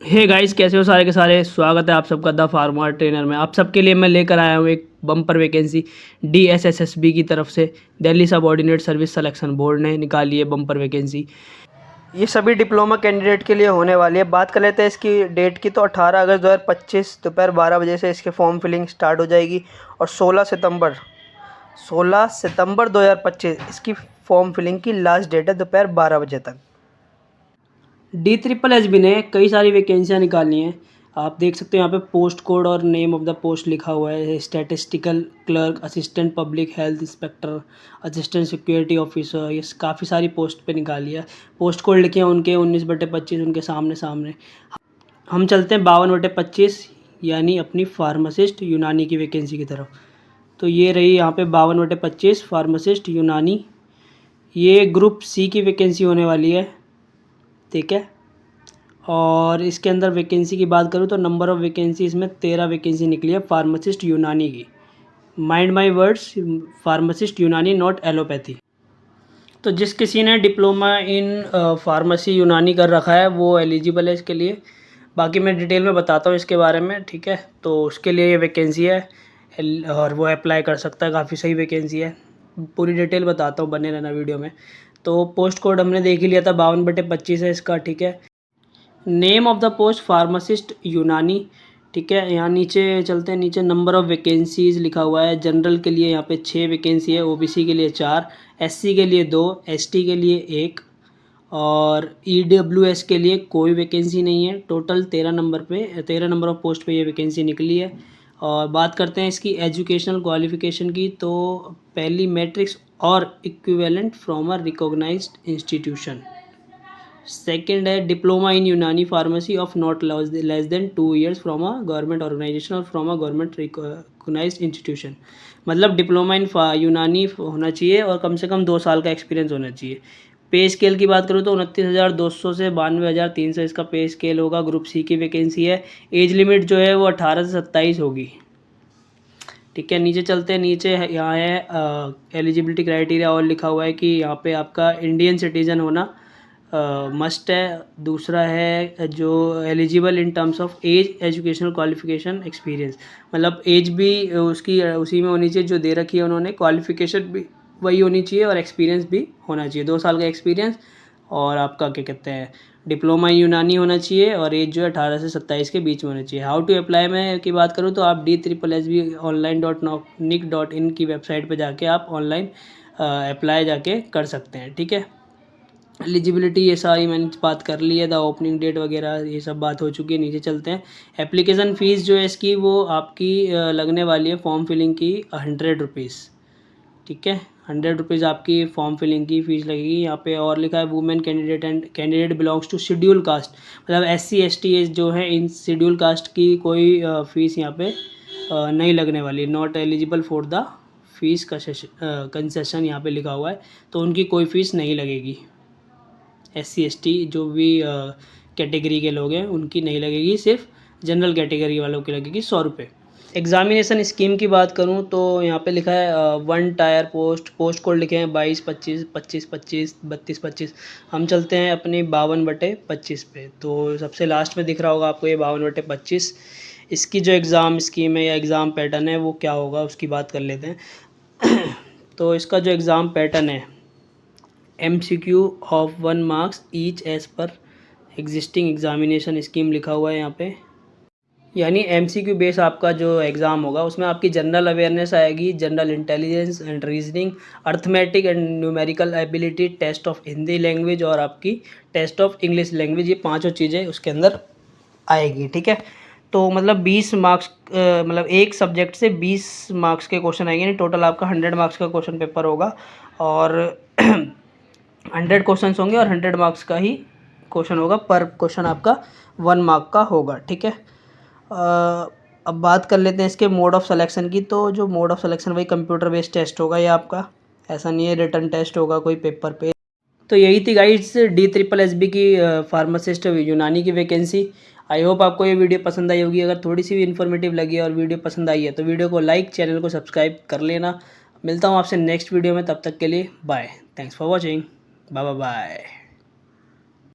Hey guys, कैसे हो सारे के सारे। स्वागत है आप सबका द फार्मर ट्रेनर में। आप सबके लिए मैं लेकर आया हूँ एक बम्पर वैकेंसी DSSSB की तरफ से। Delhi subordinate service selection board ने निकाली है बम्पर वैकेंसी। ये सभी डिप्लोमा कैंडिडेट के लिए होने वाली है। बात कर लेते हैं इसकी डेट की, तो 18 अगस्त 2025 दोपहर 12 बजे से इसके फॉर्म फिलिंग स्टार्ट हो जाएगी और 16 सितंबर 2025 इसकी फॉर्म फिलिंग की लास्ट डेट है, दोपहर 12 बजे तक। DSSSB ने कई सारी वैकेंसियाँ निकाली हैं। आप देख सकते हैं यहाँ पे पोस्ट कोड और नेम ऑफ द पोस्ट लिखा हुआ है। Statistical clerk, assistant public health inspector, assistant security officer, ये काफ़ी सारी पोस्ट पे निकाली है। पोस्ट कोड लिखे हैं उनके 19/25 उनके सामने। हम चलते हैं 52/25 यानी अपनी फार्मासिस्ट यूनानी की वैकेंसी की तरफ। तो ये रही यहाँ पे 52/25 फार्मासिस्ट यूनानी। ये ग्रुप C की वैकेंसी होने वाली है, ठीक है। और इसके अंदर वैकेंसी की बात करूँ तो नंबर ऑफ़ वैकेंसी इसमें 13 वैकेंसी निकली है फार्मासिस्ट यूनानी की। माइंड माई वर्ड्स, फार्मासिस्ट यूनानी नॉट एलोपैथी। तो जिस किसी ने डिप्लोमा इन फार्मेसी यूनानी कर रखा है वो एलिजिबल है इसके लिए। बाकी मैं डिटेल में बताता हूँ इसके बारे में, ठीक है। तो उसके लिए ये वैकेंसी है और वो अप्लाई कर सकता है। काफ़ी सही वैकेंसी है, पूरी डिटेल बताता हूँ, बने रहना वीडियो में। तो पोस्ट कोड हमने देख ही लिया था, 52/25 है इसका, ठीक है। Name of the post pharmacist यूनानी, ठीक है। यहाँ नीचे चलते हैं, नीचे नंबर ऑफ़ वैकेंसीज़ लिखा हुआ है। जनरल के लिए यहाँ पे 6 वैकेंसी है, OBC के लिए 4, SC के लिए 2, ST के लिए 1 और EWS के लिए कोई वैकेंसी नहीं है। टोटल 13 नंबर ऑफ़ पोस्ट पे ये वैकेंसी निकली है। और बात करते हैं इसकी एजुकेशनल क्वालिफ़िकेशन की, तो पहली मैट्रिक्स और equivalent from a recognised institution. Second है diploma in Unani pharmacy of not less than 2 years from a government organisation और from a government recognised institution. मतलब डिप्लोमा इन यूनानी होना चाहिए और कम से कम 2 साल का एक्सपीरियंस होना चाहिए। पे स्केल की बात करूँ तो 29,200 से 92,300 इसका पे स्केल होगा। ग्रुप C की वैकेंसी है। एज लिमिट जो है वो 18 से 27 होगी, ठीक है। नीचे चलते हैं, नीचे यहाँ है एलिजिबिलिटी क्राइटेरिया और लिखा हुआ है कि यहाँ पे आपका इंडियन सिटीज़न होना मस्ट है। दूसरा है जो eligible in terms of age, educational qualification, experience. मतलब एज भी उसकी उसी में होनी चाहिए जो दे रखी है उन्होंने, क्वालिफिकेशन भी वही होनी चाहिए और एक्सपीरियंस भी होना चाहिए, 2 साल का एक्सपीरियंस। और आपका क्या कहते हैं, डिप्लोमा यूनानी होना चाहिए और एज जो है 18 से 27 के बीच में होना चाहिए। हाउ टू अप्लाई में की बात करूँ तो आप DSSSB online.nic.in की वेबसाइट पर जाके आप ऑनलाइन अप्लाई जाके कर सकते हैं, ठीक है। एलिजिबिलिटी ये सारी मैंने बात कर ली है, द ओपनिंग डेट वगैरह ये सब बात हो चुकी है। नीचे चलते हैं, एप्लीकेशन फ़ीस जो है इसकी वो आपकी लगने वाली है फॉर्म फिलिंग की 100 रुपीज़, ठीक है। 100 रुपीज़ आपकी फॉर्म फिलिंग की फ़ीस लगेगी। यहाँ पे और लिखा है women candidate and candidate belongs to schedule caste, मतलब SC ST जो है इन शेड्यूल कास्ट की कोई फ़ीस यहाँ पे नहीं लगने वाली। Not eligible for the fees concession यहाँ पे लिखा हुआ है, तो उनकी कोई फ़ीस नहीं लगेगी। SC ST जो भी कैटेगरी के लोग हैं उनकी नहीं लगेगी, सिर्फ जनरल कैटेगरी वालों की लगेगी 100 रुपये। एग्ज़ामिनेशन स्कीम की बात करूं तो यहाँ पे लिखा है 1 टायर पोस्ट कोड लिखे हैं 22/25, 25/25, 32/25। हम चलते हैं अपनी 52/25 पे। तो सबसे लास्ट में दिख रहा होगा आपको ये 52/25। इसकी जो एग्ज़ाम स्कीम है या एग्ज़ाम पैटर्न है वो क्या होगा उसकी बात कर लेते हैं। तो इसका जो एग्ज़ाम पैटर्न है, MCQ of 1 marks each as per existing examination scheme लिखा हुआ है यहाँ पे। यानी MCQ बेस आपका जो एग्ज़ाम होगा उसमें आपकी जनरल अवेयरनेस आएगी, general intelligence and reasoning, arithmetic and numerical ability, test of Hindi language और आपकी टेस्ट ऑफ इंग्लिश लैंग्वेज, ये 5 चीज़ें उसके अंदर आएगी, ठीक है। तो मतलब 20 मार्क्स, मतलब एक सब्जेक्ट से 20 मार्क्स के क्वेश्चन आएंगे, टोटल आपका 100 मार्क्स का क्वेश्चन पेपर होगा और 100 क्वेश्चन होंगे और 100 मार्क्स का ही क्वेश्चन होगा। पर क्वेश्चन आपका 1 मार्क का होगा, ठीक है। अब बात कर लेते हैं इसके मोड ऑफ़ सिलेक्शन की। तो जो मोड ऑफ़ सिलेक्शन वही कंप्यूटर बेस्ड टेस्ट होगा ये आपका, ऐसा नहीं है रिटन टेस्ट होगा कोई पेपर पे। तो यही थी गाइड्स DSSSB की फार्मासिस्ट यूनानी की वैकेंसी। आई होप आपको ये वीडियो पसंद आई होगी। अगर थोड़ी सी भी इन्फॉर्मेटिव लगी है और वीडियो पसंद आई है तो वीडियो को लाइक, चैनल को सब्सक्राइब कर लेना। मिलता हूँ आपसे नेक्स्ट वीडियो में, तब तक के लिए bye. Thanks for watching, bye bye.